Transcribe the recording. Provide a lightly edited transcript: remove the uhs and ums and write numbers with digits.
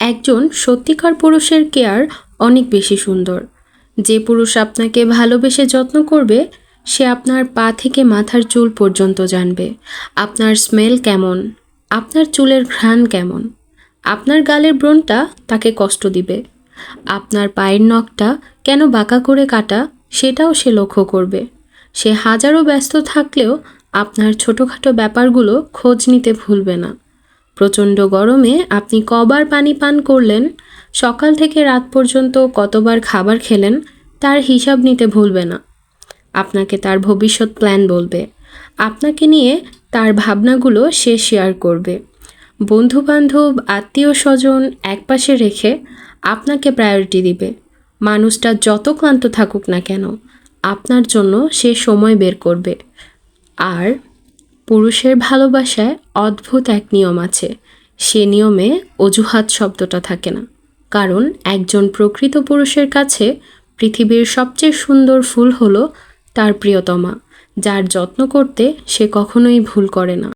একজন সত্যিকার পুরুষের কেয়ার অনেক বেশি সুন্দর। যে পুরুষ আপনাকে ভালোবেসে যত্ন করবে, সে আপনার পা থেকে মাথার চুল পর্যন্ত জানবে। আপনার স্মেল কেমন, আপনার চুলের ঘ্রাণ কেমন, আপনার গালের ব্রণটা তাকে কষ্ট দিবে। আপনার পায়ের নখটা কেন বাঁকা করে কাটা, সেটাও সে লক্ষ্য করবে। সে হাজারো ব্যস্ত থাকলেও আপনার ছোটোখাটো ব্যাপারগুলো খোঁজ নিতে ভুলবে না। প্রচণ্ড গরমে আপনি কবার পানি পান করলেন, সকাল থেকে রাত পর্যন্ত কতবার খাবার খেলেন, তার হিসাব নিতে ভুলবে না। আপনাকে তার ভবিষ্যৎ প্ল্যান বলবে। আপনাকে নিয়ে তার ভাবনাগুলো সে শেয়ার করবে। বন্ধুবান্ধব, আত্মীয় স্বজন একপাশে রেখে আপনাকে প্রায়োরিটি দিবে। মানুষটা যত ক্লান্ত থাকুক না কেন, আপনার জন্য সে সময় বের করবে। আর পুরুষের ভালোবাসায় অদ্ভুত এক নিয়ম আছে। সে নিয়মে অজুহাত শব্দটা থাকে না। কারণ একজন প্রকৃত পুরুষের কাছে পৃথিবীর সবচেয়ে সুন্দর ফুল হলো তার প্রিয়তমা, যার যত্ন করতে সে কখনোই ভুল করে না।